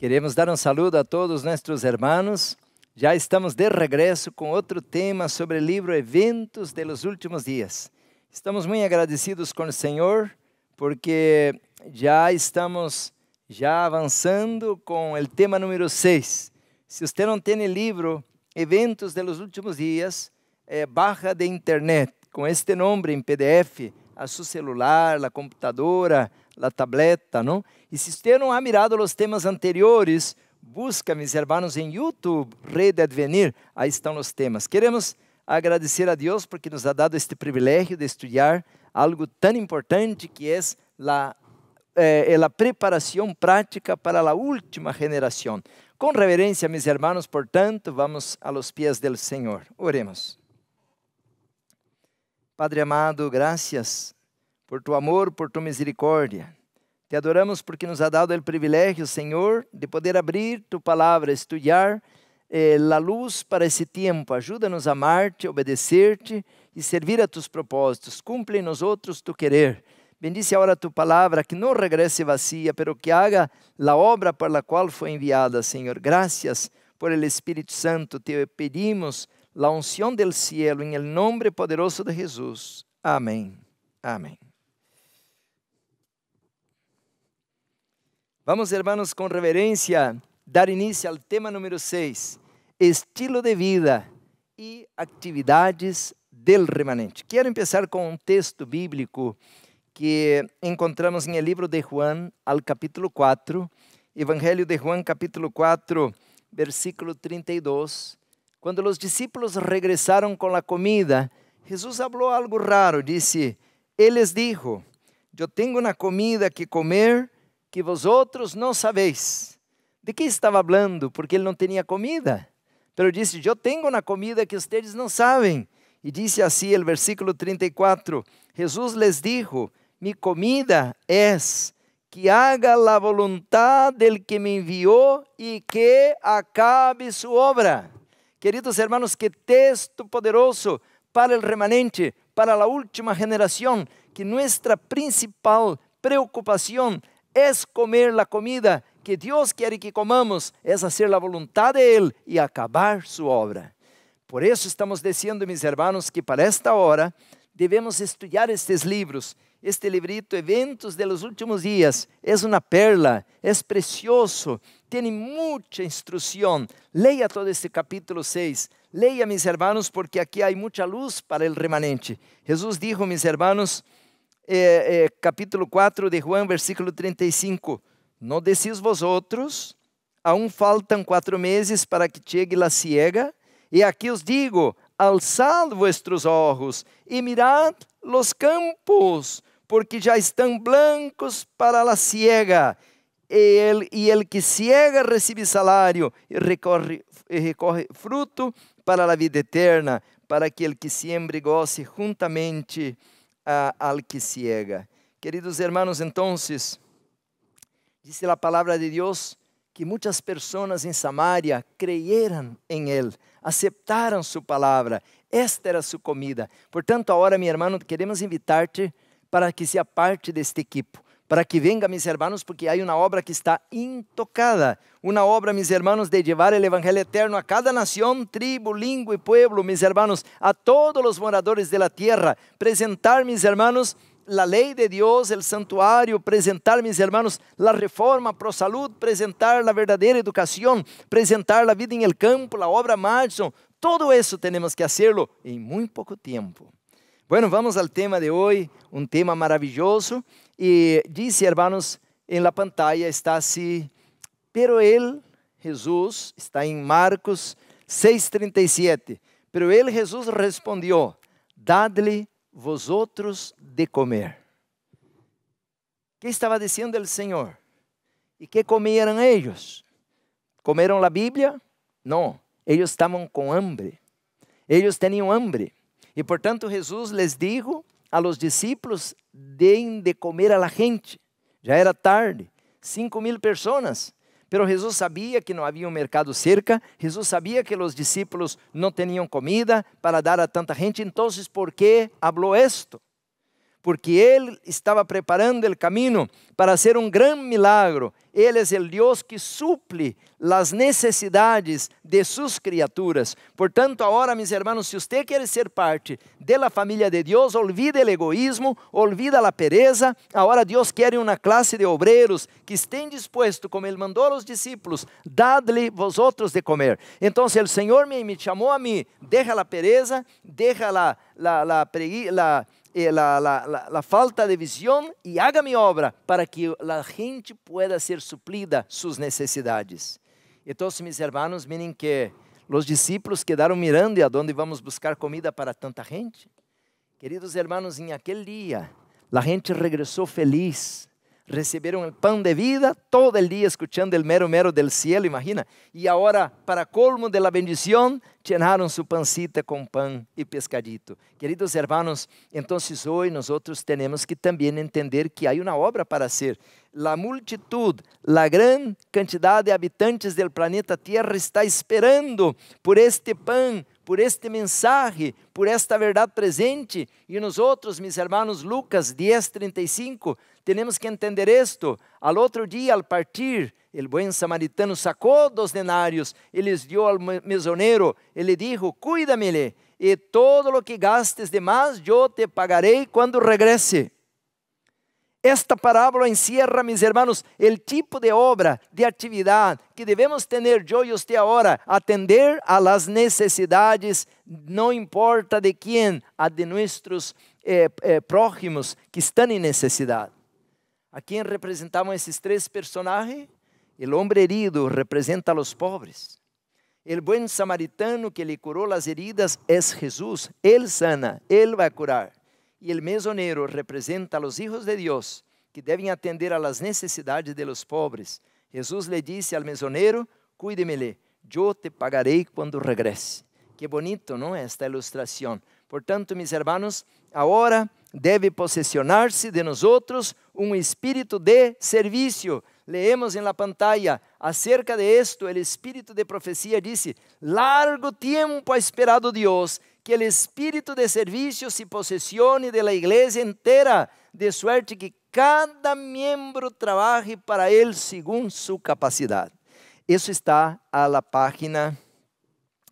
Queremos dar um saludo a todos nossos irmãos. Já estamos de regresso com outro tema sobre o livro Eventos de los Últimos Dias. Estamos muito agradecidos com o Senhor, porque já estamos avançando com o tema número 6. Se você não tem o livro Eventos de los Últimos Dias, baixa de internet, com este nome em PDF, a seu celular, a computadora, a tableta, não? E se você não ha mirado os temas anteriores, busca, meus irmãos, em YouTube, Rede Advenir, aí estão os temas. Queremos agradecer a Deus porque nos ha dado este privilégio de estudar algo tão importante que é a preparação prática para a última geração. Com reverência, meus irmãos, portanto, vamos a los pies del Senhor. Oremos. Padre amado, graças por tu amor, por tu misericórdia. Te adoramos porque nos ha dado o privilégio, Senhor, de poder abrir tu palavra, estudar a luz para esse tempo. Ajuda-nos a amar-te, obedecer-te e servir a tus propósitos. Cumple em nós outros tu querer. Bendice agora tu palavra, que não regrese vazia, pero que haga a obra para a qual foi enviada, Senhor. Graças por el Espírito Santo. Te pedimos a unção del cielo, em el nome poderoso de Jesus. Amém. Amém. Vamos, irmãos, com reverência, dar início ao tema número 6, estilo de vida e atividades del remanente. Quero começar com um texto bíblico que encontramos em el livro de Juan, al capítulo 4, Evangelho de Juan, capítulo 4, versículo 32. Quando os discípulos regresaram com a comida, Jesus falou algo raro, disse, Ele les dijo, eu tenho uma comida que comer que vosotros não sabeis. ¿De que estava falando? Porque ele não tinha comida. Pero disse, eu tenho uma comida que vocês não sabem. E disse assim o versículo 34, Jesus les dijo, mi comida es que haga la voluntad del que me envió y que acabe su obra. Queridos hermanos, que texto poderoso para el remanente, para la última generación, que nuestra principal preocupación es comer la comida que Dios quiere que comamos, es hacer la voluntad de Él y acabar su obra. Por eso estamos diciendo, mis hermanos, que para esta hora debemos estudiar estes livros. Este librito, Eventos de los Últimos Dias, é uma perla, é precioso, tem muita instrução. Leia todo este capítulo 6. Leia, mis hermanos, porque aqui há muita luz para o remanente. Jesus dijo, mis hermanos, capítulo 4 de Juan, versículo 35, ¿no decís vosotros, aún faltan 4 meses para que chegue la siega? E aqui os digo, alzad vuestros ojos e mirad los campos, porque já estão blancos para la siega. E el que siega recibe salário e recorre fruto para a vida eterna, para que el que siembre goce juntamente al que ciega. Queridos hermanos, entonces, dice la palabra de Dios que muitas pessoas em Samaria creyeran em Él, aceptaram su palavra. Esta era su comida. Portanto, agora, meu irmão, queremos invitar-te para que seja parte deste equipo, para que venga, mis hermanos, porque há uma obra que está intocada, uma obra, mis hermanos, de llevar el evangelho eterno a cada nação, tribo, língua e pueblo, mis hermanos, a todos os moradores de la tierra, presentar, mis hermanos, la lei de Deus, el santuário, presentar, mis hermanos, la reforma pro salud, presentar la verdadeira educação, presentar la vida en el campo, la obra Madison, todo eso tenemos que hacerlo en muy poco tiempo. Bueno, vamos al tema de hoy, un tema maravilloso, y dice, hermanos, en la pantalla está así, pero él, Jesús, está en Marcos 6:37, pero él, Jesús, respondió, dadle vosotros de comer. ¿Qué estaba diciendo el Señor? ¿Y qué comieron ellos? ¿Comieron la Biblia? No, ellos estaban con hambre, ellos tenían hambre. E, portanto, Jesus les dijo a los discípulos, deem de comer a la gente. Já era tarde, 5,000 pessoas. Pero Jesus sabia que não havia um mercado cerca. Jesus sabia que os discípulos não tinham comida para dar a tanta gente. Então, ¿por que falou esto? porque Él estaba preparando el camino para hacer un gran milagro. Él es el Dios que suple las necesidades de sus criaturas. Por tanto, ahora, mis hermanos, si usted quiere ser parte de la familia de Dios, olvide el egoísmo, olvida la pereza. Ahora Dios quiere una clase de obreros que estén dispuestos, como Él mandó a los discípulos, dadle vosotros de comer. Entonces el Señor me llamó a mí, deja la pereza, deja la falta de visión y haga mi obra para que la gente pueda ser suplida sus necesidades. Entonces, mis hermanos, miren que los discípulos quedaron mirando y a dónde vamos buscar comida para tanta gente. Queridos hermanos, en aquel día la gente regresó feliz. Recibieron el pan de vida todo el día escuchando el mero mero del cielo, imagina. Y ahora, para colmo de la bendición, llenaron su pancita con pan y pescadito. Queridos hermanos, entonces hoy nosotros tenemos que también entender que hay una obra para hacer. La multitud, la gran cantidad de habitantes del planeta Tierra está esperando por este pan, por este mensaje, por esta verdad presente. Y nosotros, mis hermanos, Lucas 10:35, tenemos que entender esto. Al otro día, al partir, el buen samaritano sacó 2 denarios y les dio al mesonero. Él le dijo, cuídamele y todo lo que gastes de más yo te pagaré cuando regrese. Esta parábola encierra, mis hermanos, el tipo de obra, de actividad que debemos tener yo y usted ahora, atender a las necesidades, no importa de quién, a de nuestros prójimos que están en necesidad. ¿A quién representamos esses 3 personajes? El hombre herido representa a los pobres. El buen samaritano que le curó las heridas es Jesús. Él sana, Él va a curar. Y el mesonero representa a los hijos de Dios que deben atender a las necesidades de los pobres. Jesús le dice al mesonero, cuídemele, yo te pagaré cuando regrese. Qué bonito, ¿no? Esta ilustración. Por tanto, mis hermanos, ahora debe posesionarse de nosotros un espíritu de servicio. Leemos en la pantalla acerca de esto, el espíritu de profecía dice, largo tiempo ha esperado Dios que el espíritu de servicio se posesione de la iglesia entera, de suerte que cada miembro trabaje para él según su capacidad. Eso está a la página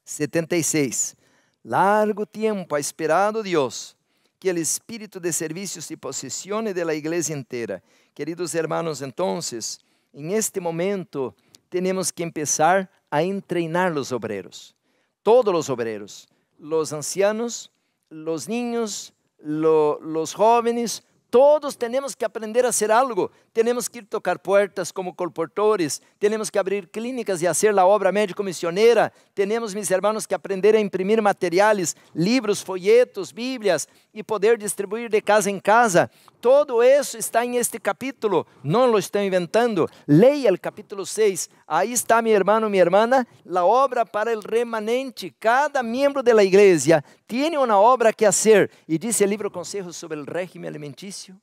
76. Largo tiempo ha esperado Dios que el espíritu de servicio se posesione de la iglesia entera. Queridos hermanos, entonces, en este momento tenemos que empezar a entrenar los obreros, todos los obreros, los ancianos, los niños, los jóvenes, todos tenemos que aprender a hacer algo. Tenemos que ir tocar puertas como colportores, tenemos que abrir clínicas y hacer la obra médico-misionera. Tenemos, mis hermanos, que aprender a imprimir materiales, libros, folletos, Biblias y poder distribuir de casa en casa. Todo eso está en este capítulo, no lo estoy inventando. Leia el capítulo 6, ahí está, mi hermano, mi hermana, la obra para el remanente. Cada miembro de la iglesia tiene una obra que hacer. Y dice el libro Consejos sobre el régimen alimenticio,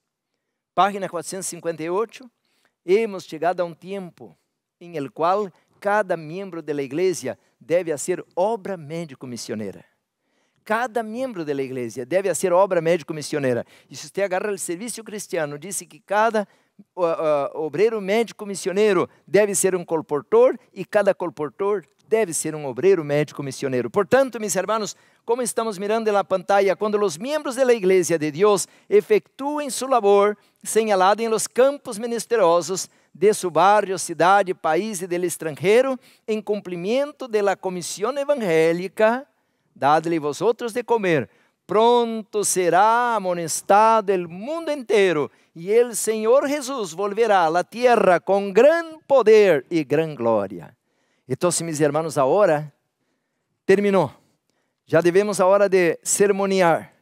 página 458, hemos llegado a un tiempo en el cual cada miembro de la iglesia debe hacer obra médico-misionera. Cada miembro de la iglesia debe hacer obra médico-misionera. E se você agarra o serviço cristiano, diz que cada obreiro médico-missioneiro deve ser um colportor e cada colportor deve ser um obreiro médico-missioneiro. Portanto, mis hermanos, como estamos mirando na pantalla, quando os membros da igreja de Deus efetuem sua labor señalada em los campos ministeriosos de su barrio, cidade, país e del extranjero, em cumprimento de la comissão evangélica, dadle vosotros de comer, pronto será amonestado el mundo entero, y el Señor Jesús volverá a la tierra con gran poder y gran gloria. Entonces, mis hermanos, ahora terminó. Já devemos ahora de sermonear.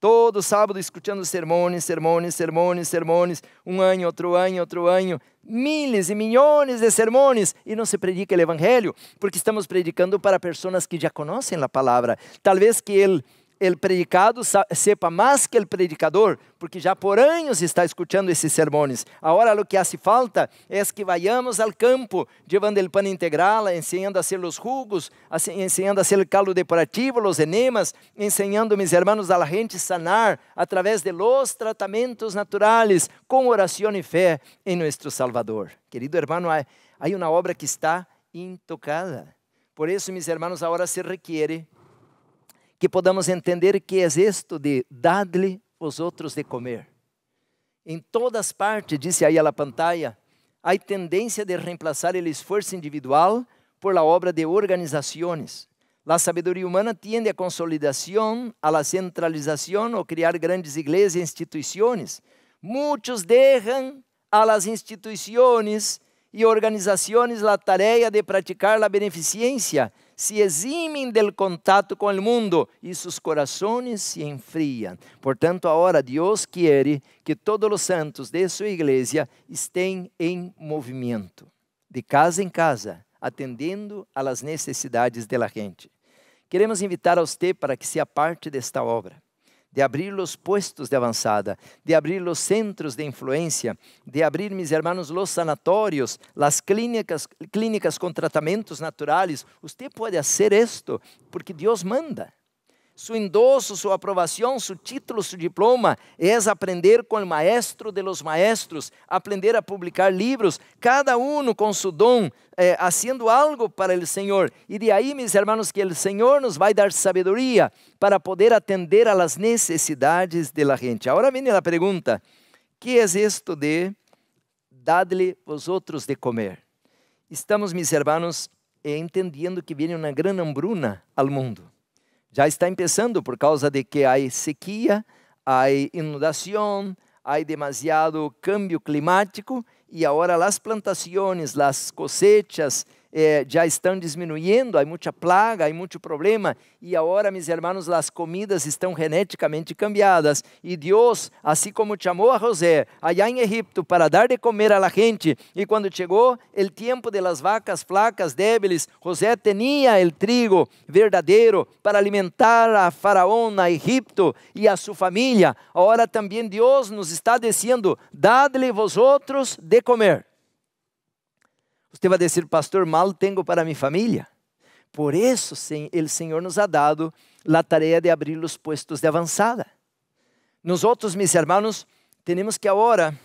Todo sábado escuchando sermones, sermones, sermones, sermones, um ano, outro ano, miles e milhões de sermones, e não se predica o evangelho, porque estamos predicando para pessoas que já conhecem a palavra. Talvez que el predicado sepa más que el predicador, porque já por anos está escutando esses sermões. Agora o que hace falta é que vayamos ao campo, llevando el pan integral, ensinando a hacer los jugos, ensinando a hacer el caldo depurativo, los enemas, ensinando, mis hermanos, a la gente sanar a través de los tratamentos naturales, com oração e fé em nosso Salvador. Querido hermano, há uma obra que está intocada. Por isso, mis hermanos, agora se requiere que podamos entender que é isto de dadle vosotros de comer. Em todas partes, disse aí a la pantalla, há tendência de reemplazar o esforço individual por la obra de organizações. La sabedoria humana tiende a consolidação, a la centralização ou criar grandes igrejas e instituições. Muitos deixam a las instituições e organizações la tarefa de praticar la beneficência, se eximem del contato com o mundo e seus corações se enfriam. Portanto, agora Deus quer que todos os santos de sua igreja estejam em movimento, de casa em casa, atendendo a las necessidades da gente. Queremos invitar a você para que seja parte desta obra, de abrir os puestos de avançada, de abrir os centros de influência, de abrir, mis hermanos, os sanatórios, as clínicas com tratamentos naturais. Você pode fazer isto porque Deus manda. Su endosso, sua aprovação, su título, su diploma é aprender com o maestro de los maestros, aprender a publicar livros, cada um com su dom, haciendo algo para o Senhor. E de aí, mis hermanos, que o Senhor nos vai dar sabedoria para poder atender a las necessidades de la gente. Agora vem a pergunta: que é isto de dadle vosotros de comer? Estamos, mis hermanos, entendendo que vem uma grande hambruna ao mundo. Já está começando por causa de que há sequia, há inundação, há demasiado cambio climático e agora as plantações, as cosechas já estão diminuindo, há muita plaga, há muito problema e agora, mis hermanos, as comidas estão geneticamente cambiadas e Deus, assim como chamou a José allá em Egipto para dar de comer a la gente, e quando chegou o tempo de las vacas flacas, débiles, José tinha o trigo verdadeiro para alimentar a Faraó na Egipto e a sua família. Agora também Deus nos está dizendo: dadle vosotros de comer. Você vai dizer: pastor, mal tenho para minha família. Por isso, o Senhor nos ha dado a tarefa de abrir os puestos de avançada. Nós, mis hermanos, temos que agora,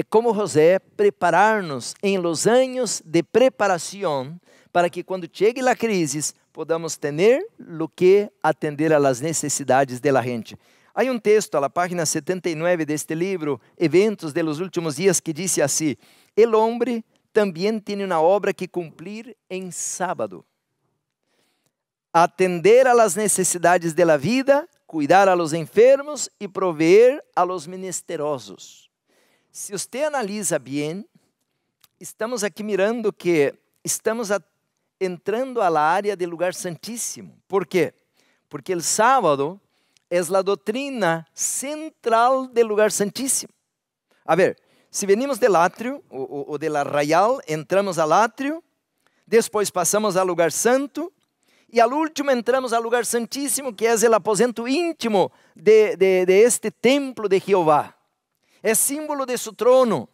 como José, preparar-nos em los anos de preparação para que quando chegue a crise, podamos ter o que atender a las necessidades de la gente. Há um texto, a la página 79 deste livro, Eventos de los Últimos Dias, que diz assim: el hombre também tem uma obra que cumprir em sábado. Atender a las necessidades de la vida, cuidar a los enfermos e proveer a los menesterosos. Se você analisa bem, estamos aqui mirando que estamos entrando a la área do lugar santíssimo. ¿Por quê? Porque o sábado é a doutrina central do lugar santíssimo. A ver, se venimos del átrio, ou del arraial, entramos al átrio, depois passamos ao lugar santo, e al último entramos ao lugar santíssimo, que é o aposento íntimo de este templo de Jeová. É símbolo de su trono.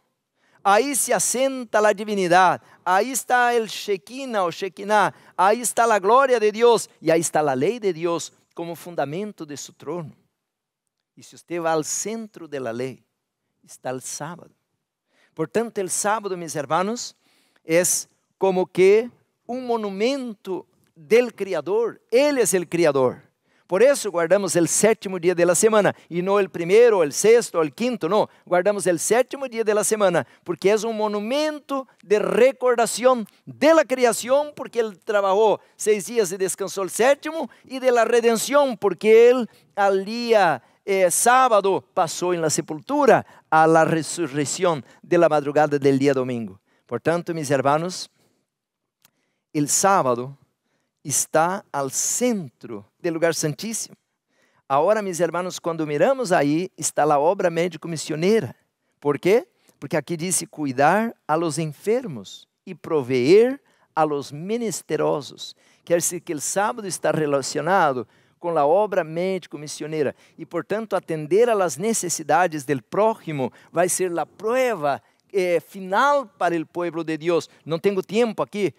Aí se assenta a divindade, aí está o Shekinah, o Shekinah, aí está a glória de Deus, e aí está a lei de Deus como fundamento de su trono. E se você vai ao centro da lei, está o sábado. Portanto, o sábado, mis hermanos, é como que monumento del Criador. Ele é o Criador. Por isso guardamos o sétimo dia da semana, e não o primeiro, o sexto, o quinto, não. Guardamos o sétimo dia da semana, porque é monumento de recordação da criação, porque Ele trabalhou 6 dias e descansou o sétimo, e da redenção, porque Ele, al dia sábado, passou em la sepultura a la resurreição de la madrugada del dia domingo. Portanto, mis hermanos, el sábado está al centro del lugar santíssimo. Agora, mis hermanos, quando miramos aí, está a obra médico-missioneira. ¿Por quê? Porque aqui diz cuidar a los enfermos e proveer a los menesterosos. Quer dizer que o sábado está relacionado com a obra médico-missioneira. E, portanto, atender a las necesidades del prójimo vai ser a prova final para o povo de Deus. Não tenho tempo aqui,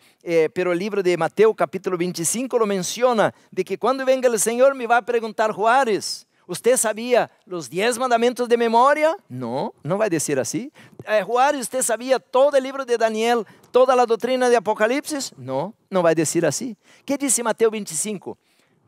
pero o livro de Mateus, capítulo 25, lo menciona, de que quando venga o Senhor me vai perguntar, Juárez, ¿usted sabía los 10 mandamentos de memoria? No, no va a decir así. Juárez, ¿usted sabía todo el libro de Daniel, toda la doctrina de Apocalipsis? No, no va a decir así. ¿Qué dice Mateo 25?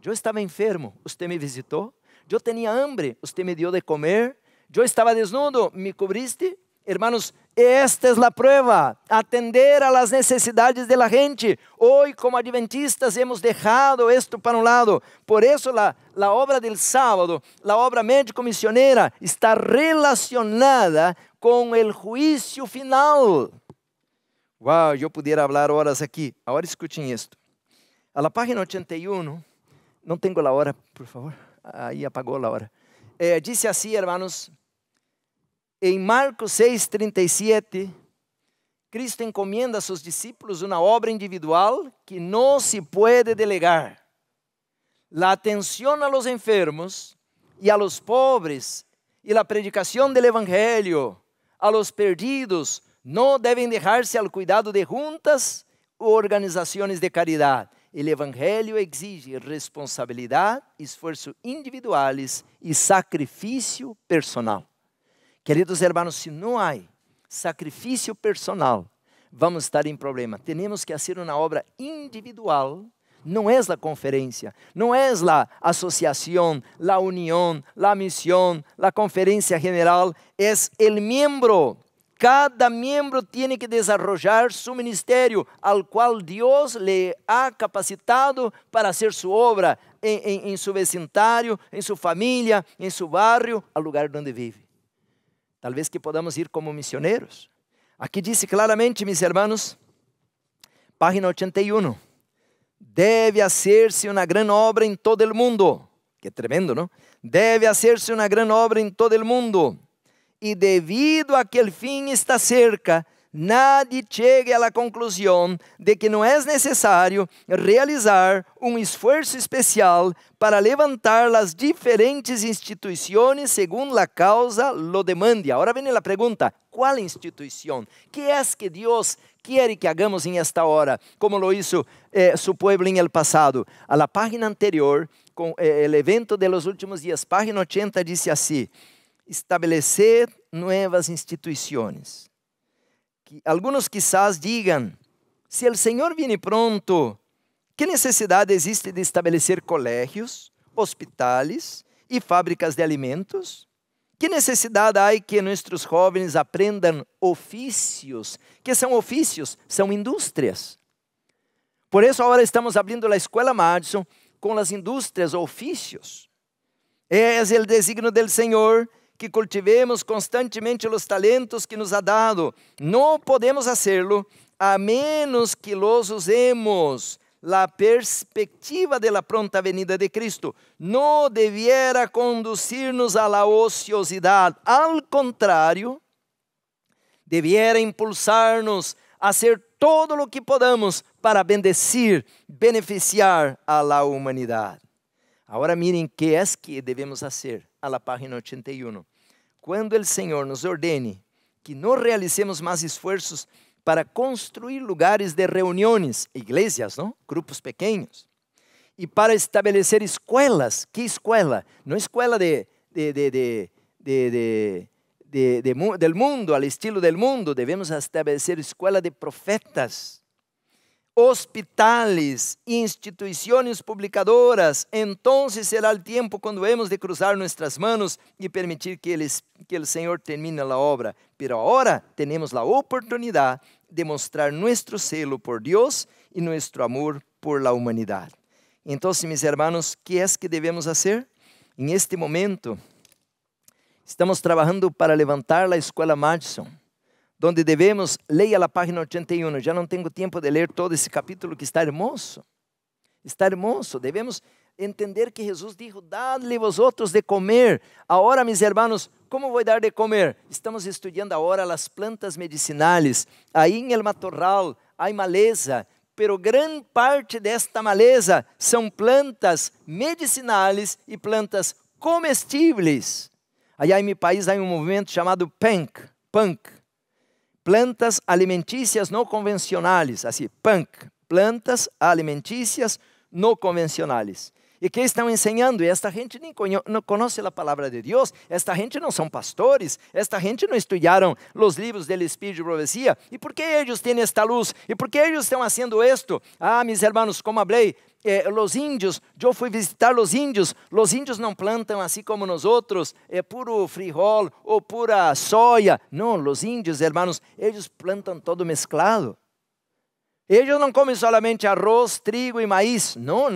Yo estaba enfermo, usted me visitó. Yo tenía hambre, usted me dio de comer. Yo estaba desnudo, me cubriste. Hermanos, esta es la prueba, atender a las necesidades de la gente. Hoy como adventistas hemos dejado esto para un lado. Por eso la obra del sábado, la obra médico-misionera está relacionada con el juicio final. Wow, yo pudiera hablar horas aquí. Ahora escuchen esto. A la página 81, no tengo la hora, por favor. Ahí apagó la hora. Dice así, hermanos. Em Marcos 6:37, Cristo encomienda a seus discípulos uma obra individual que não se pode delegar. La atención a los enfermos y a los pobres y la predicación del evangelio a los perdidos no deben dejarse al cuidado de juntas o organizaciones de caridad. El evangelio exige responsabilidad, esfuerzo individuales y sacrificio personal. Queridos hermanos, se não há sacrifício personal, vamos estar em problema. Temos que fazer uma obra individual. Não é a conferência, não é a associação, a união, a missão, a conferência general. É o membro. Cada membro tem que desenvolver seu ministério, al qual Deus lhe ha capacitado para fazer sua obra em seu vecindário, em sua família, em seu barrio, ao lugar onde vive. Talvez que podamos ir como missioneiros. Aqui diz claramente, meus irmãos, página 81, deve hacer-se uma grande obra em todo o mundo. Que tremendo, não? Deve hacer-se uma grande obra em todo o mundo. E devido a que o fim está cerca, nadie chegue a la conclusão de que não é necessário realizar um esforço especial para levantar as diferentes instituições segundo a causa lo demande. Agora vem a pergunta, qual instituição? Que é que Deus quer que hagamos em esta hora, como lo hizo su pueblo en el pasado? A la página anterior, com o evento de los últimos dias, página 80, diz assim, estabelecer novas instituições. Alguns quizás digam, se o Senhor viene pronto, que necessidade existe de estabelecer colégios, hospitais e fábricas de alimentos? Que necessidade há que nossos jovens aprendam ofícios? Que são ofícios? São indústrias. Por isso agora estamos abrindo a Escola Madison com as indústrias, ofícios. É o designio do Senhor que cultivemos constantemente os talentos que nos ha dado. Não podemos hacerlo a menos que los usemos. La perspectiva de la pronta venida de Cristo não debiera conducir-nos a la ociosidade. Al contrário, debiera impulsar-nos a hacer todo o que podamos para bendecir, beneficiar a la humanidade. Agora miren que é que devemos fazer. A la página 81. Quando o Senhor nos ordene que não realicemos mais esforços para construir lugares de reuniões, igrejas, não? Grupos pequenos, e para estabelecer escolas. Que escola? Não escola del mundo, al estilo del mundo. Devemos estabelecer escola de profetas, hospitales, instituições publicadoras. Então será o tempo quando hemos de cruzar nossas manos e permitir que o Senhor termine a obra. Pero agora temos a oportunidade de mostrar nosso selo por Deus e nosso amor por la humanidade. Então, meus hermanos, que é que devemos fazer? Em este momento, estamos trabalhando para levantar a Escola Madison, donde devemos, leia a página 81, já não tenho tempo de ler todo esse capítulo que está hermoso. Está hermoso, devemos entender que Jesus dijo, dad-lhe vosotros de comer. Agora, meus hermanos, como vou dar de comer? Estamos estudando agora as plantas medicinais. Aí em el matorral há maleza, pero gran parte desta maleza são plantas medicinais e plantas comestíveis. Allá em meu país há um movimento chamado punk, plantas alimentícias não convencionais, assim, plantas alimentícias não convencionais. E que estão ensinando? E esta gente não conhece a palavra de Deus, esta gente não são pastores, esta gente não estudaram os livros do Espírito de Profecia. E por que eles têm esta luz? E por que eles estão fazendo isto? Ah, meus irmãos, como falei, os índios, eu fui visitar os índios não plantam assim como nós outros, puro frijol ou pura soja. Não, os índios, irmãos, eles plantam todo mesclado. Eles não comem solamente arroz, trigo e maíz. Não.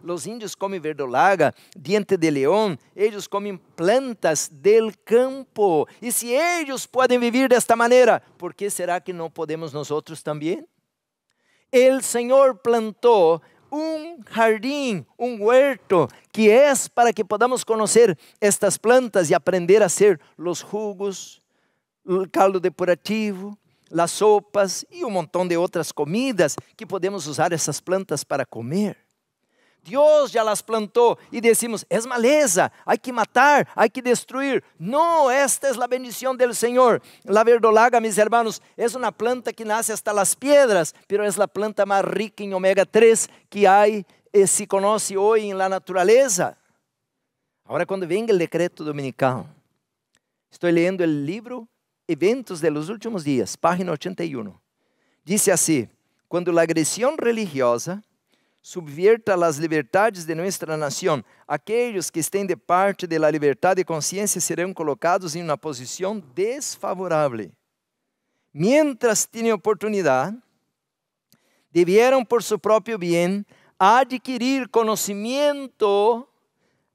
Os índios comem verdolaga, diente de leão. Eles comem plantas del campo. E se eles podem viver desta maneira, por que será que não podemos nós outros também? O Senhor plantou um jardim, um huerto, que é para que podamos conhecer estas plantas e aprender a ser os jugos, o caldo depurativo, as sopas e um montão de outras comidas que podemos usar essas plantas para comer. Deus já las plantou e decimos, é maleza, há que matar, há que destruir. Não, esta é a bendição do Senhor. La verdolaga, mis hermanos, é uma planta que nasce hasta las piedras, pero é a planta mais rica em ômega 3 que há e se conhece hoje na natureza. Agora, quando vem o decreto dominical, estou lendo o livro Eventos de los últimos días, página 81. Dice assim: quando a agressão religiosa subvierta as liberdades de nossa nação, aqueles que estén de parte de la liberdade de consciência serão colocados em uma posição desfavorável. Mientras tienen oportunidade, debieron por su propio bien adquirir conhecimento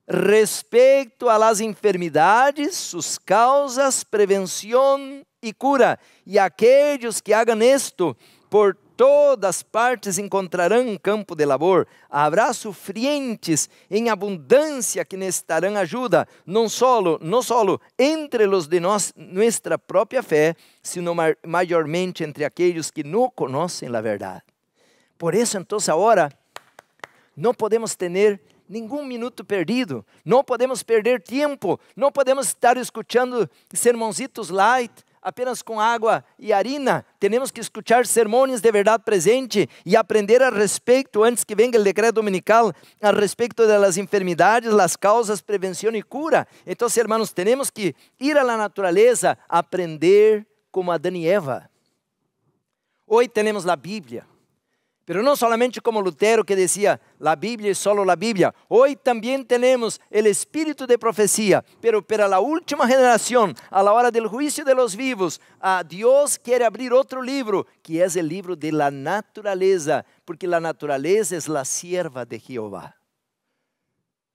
respecto a las enfermidades, sus causas, prevenção e cura. E aqueles que hagan esto, por todas partes encontrarão um campo de labor. Habrá sufrientes em abundância que necessitarão ajuda, não solo entre os de nossa própria fé, sino maiormente entre aqueles que não conhecem a verdade. Por isso, então, agora, não podemos ter nenhum minuto perdido, não podemos perder tempo, não podemos estar escutando sermãozitos light, apenas com água e harina. Temos que escutar sermões de verdade presente e aprender a respeito, antes que venha o decreto dominical, a respeito das enfermidades, as causas, prevenção e cura. Então, irmãos, temos que ir à natureza, aprender como Adão e Eva. Hoje temos a Bíblia. Pero não solamente como Lutero que dizia, la Biblia es solo la Biblia. Hoy también tenemos el espíritu de profecía, pero para la última generación, a la hora del juicio de los vivos, Dios quiere abrir otro libro, que es el libro de la naturaleza, porque la naturaleza es la sierva de Jehová.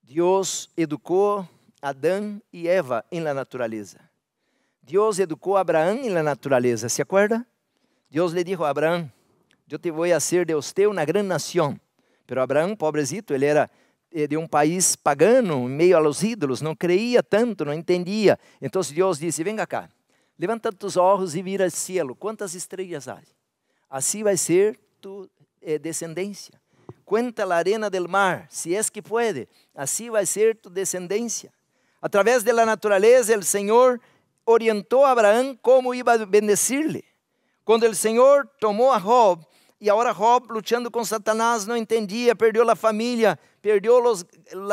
Dios educó a Adán y Eva en la naturaleza. Dios educó a Abraham en la naturaleza, ¿se acuerda? Dios le dijo a Abraham, eu te vou fazer de você uma grande nação. Pero Abraão, pobrecito, ele era de um país pagano, em meio aos ídolos, não creia tanto, não entendia. Então Deus disse, venga cá, levanta tus olhos e mira o cielo, quantas estrelas há? Assim vai ser tu descendência. Cuenta a arena del mar, se es que puede, assim vai ser tu descendência. Através da natureza, o Senhor orientou a Abraão como iba a bendecir-lhe. Quando o Senhor tomou a Job, e agora Job, lutando com Satanás, não entendia, perdeu a família, perdeu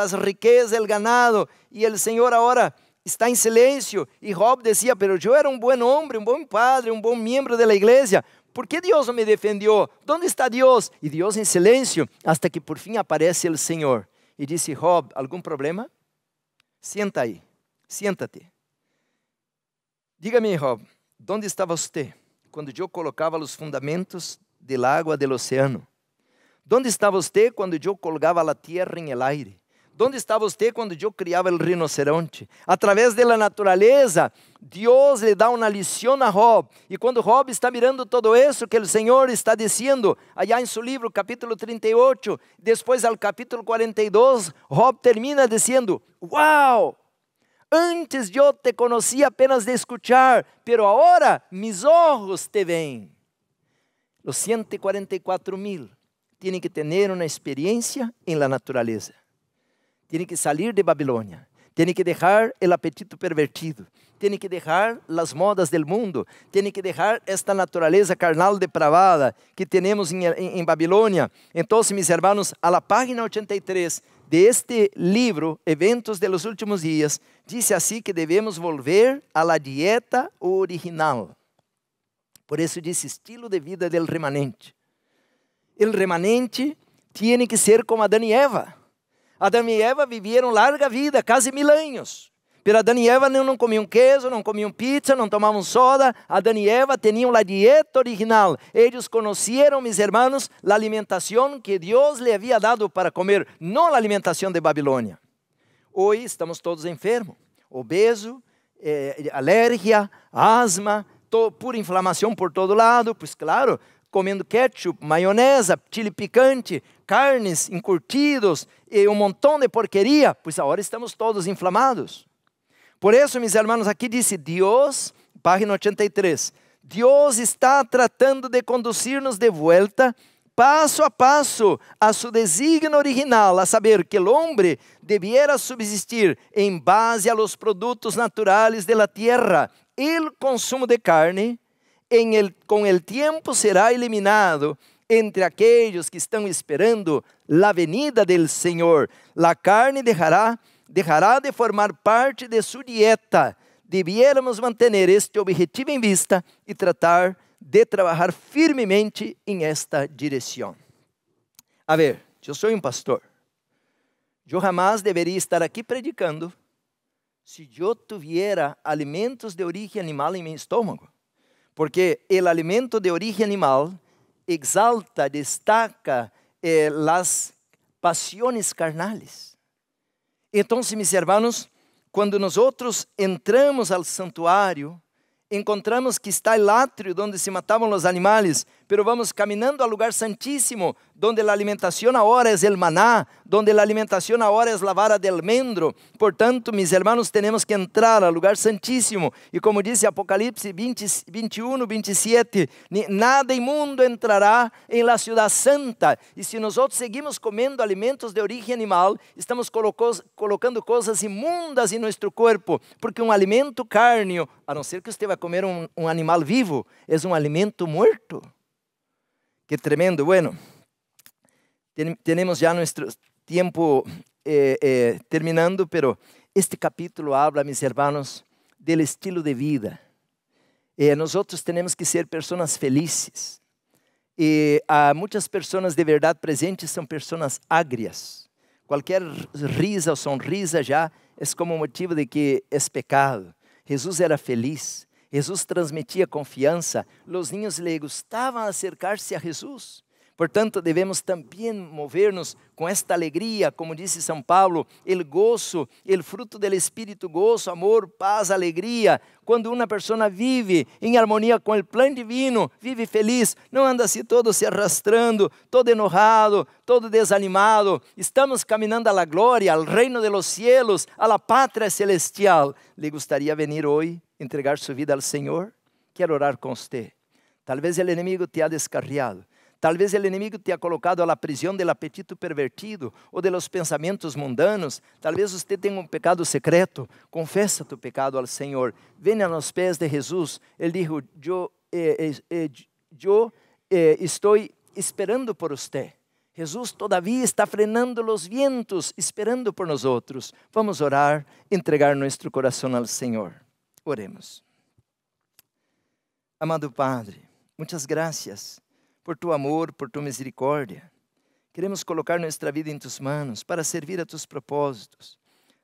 as riquezas, o ganado, e o Senhor agora está em silêncio, e Job dizia, pero eu era um bom homem, um bom padre, um bom membro da igreja, por que Deus não me defendeu? ¿Dónde está Deus? E Deus em silêncio, hasta que por fim aparece o Senhor, e disse, Job, algum problema? Sienta aí, siéntate. Diga-me, Job, onde estava você quando eu colocava os fundamentos del água del oceano? ¿Dónde estava você quando eu colgava a terra em el aire? ¿Dónde estava você quando eu criava o rinoceronte? Através da natureza, Deus lhe dá uma lição a Job. E quando Job está mirando todo isso que o Senhor está dizendo, allá em seu livro, capítulo 38, depois ao capítulo 42, Job termina dizendo, uau! Antes eu te conhecia apenas de escuchar, pero agora mis ojos te ven. Los 144,000 tienen que tener una experiencia en la naturaleza. Tienen que salir de Babilônia. Tienen que dejar el apetito pervertido. Tienen que dejar las modas del mundo. Tienen que dejar esta naturaleza carnal depravada que tenemos en Babilônia. Entonces, mis hermanos, a la página 83 de este libro, Eventos de los Últimos Días, dice así que debemos volver a la dieta original. Por eso dice estilo de vida del remanente. El remanente tiene que ser como Adão e Eva. Adão e Eva viveram larga vida, quase 1000 anos. Pero Adão e Eva não comiam queijo, não comiam pizza, não tomavam soda. Adão e Eva tinham a dieta original. Eles conheceram, mis hermanos, a alimentação que Deus lhe havia dado para comer, não a alimentação de Babilônia. Hoje estamos todos enfermos, obeso, alergia, asma, pura inflamação por todo lado, pois claro, comendo ketchup, maionese, chile picante, carnes, encurtidos e montão de porqueria, pois agora estamos todos inflamados. Por isso, mis hermanos, aqui diz Deus, página 83, Deus está tratando de conduzir-nos de volta, passo a passo, a seu desígnio original, a saber que o homem debiera subsistir em base a los produtos naturais de la tierra. El consumo de carne, com el tempo será eliminado entre aqueles que estão esperando a venida del Senhor. La carne dejará de formar parte de sua dieta. Debiéramos manter este objetivo em vista e tratar de trabalhar firmemente em esta direção. A ver, eu sou um pastor. Eu jamais deveria estar aqui predicando se eu tuviera alimentos de origem animal em meu estômago. Porque o alimento de origem animal exalta, destaca as pasiones carnales. Então, mis hermanos, quando nós entramos ao santuário, encontramos que está o átrio onde se matavam os animais, pero vamos caminhando ao lugar santíssimo, donde a alimentação agora é o maná, donde a alimentação agora é a vara de almendro. Portanto, mis hermanos, temos que entrar ao lugar santíssimo. E como diz Apocalipse 21, 27, nada imundo entrará em la ciudad santa. E se nós seguimos comendo alimentos de origem animal, estamos colocando coisas imundas em nosso corpo, porque um alimento cárneo, a não ser que você vai comer um animal vivo, é um alimento morto. Qué tremendo. Bueno, tenemos ya nuestro tiempo terminando, pero este capítulo habla, mis hermanos, del estilo de vida. Nosotros tenemos que ser personas felices. Há muitas pessoas de verdade presentes são pessoas agrias. Qualquer risa ou sonrisa já é como motivo de que é pecado. Jesus era feliz. Jesus transmitia confiança, os niños le gustavam acercar-se a Jesus. Portanto, devemos também mover-nos com esta alegria, como disse São Paulo, el gozo, el fruto del Espírito, gozo, amor, paz, alegria. Quando uma pessoa vive em harmonia com o plano divino, vive feliz, não anda assim todo se arrastrando, todo enojado, todo desanimado. Estamos caminhando a la glória, al reino de los cielos, a la pátria celestial. ¿Le gustaría venir hoy? Entregar sua vida ao Senhor? Quero orar com você. Talvez o inimigo te ha descarriado. Talvez o inimigo te ha colocado a la prisão del apetito pervertido ou de los pensamentos mundanos. Talvez você tenha um pecado secreto. Confessa tu pecado ao Senhor. Venha aos pés de Jesus. Ele dijo, eu estou esperando por você. Jesus todavia está frenando os vientos, esperando por nós outros. Vamos orar, entregar nosso coração ao Senhor. Oremos. Amado Padre, muitas graças por tu amor, por tu misericórdia. Queremos colocar nossa vida em tus manos para servir a tus propósitos.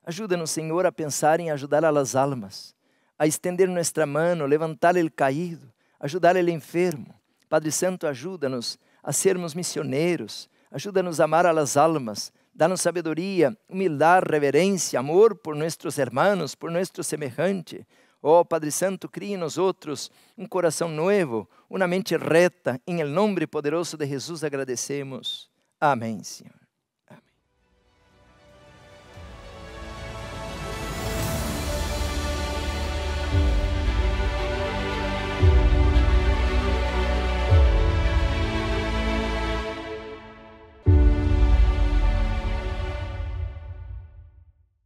Ajuda-nos, Senhor, a pensar em ajudar a las almas, a estender nossa mão, levantar el caído, ajudar el enfermo. Padre Santo, ajuda-nos a sermos missioneiros, ajuda-nos a amar a las almas, dá-nos sabedoria, humildade, reverência, amor por nossos hermanos, por nosso semejante. Oh, Padre Santo, crie em nós outros um coração novo, uma mente reta. Em el nome poderoso de Jesus agradecemos. Amém, Senhor.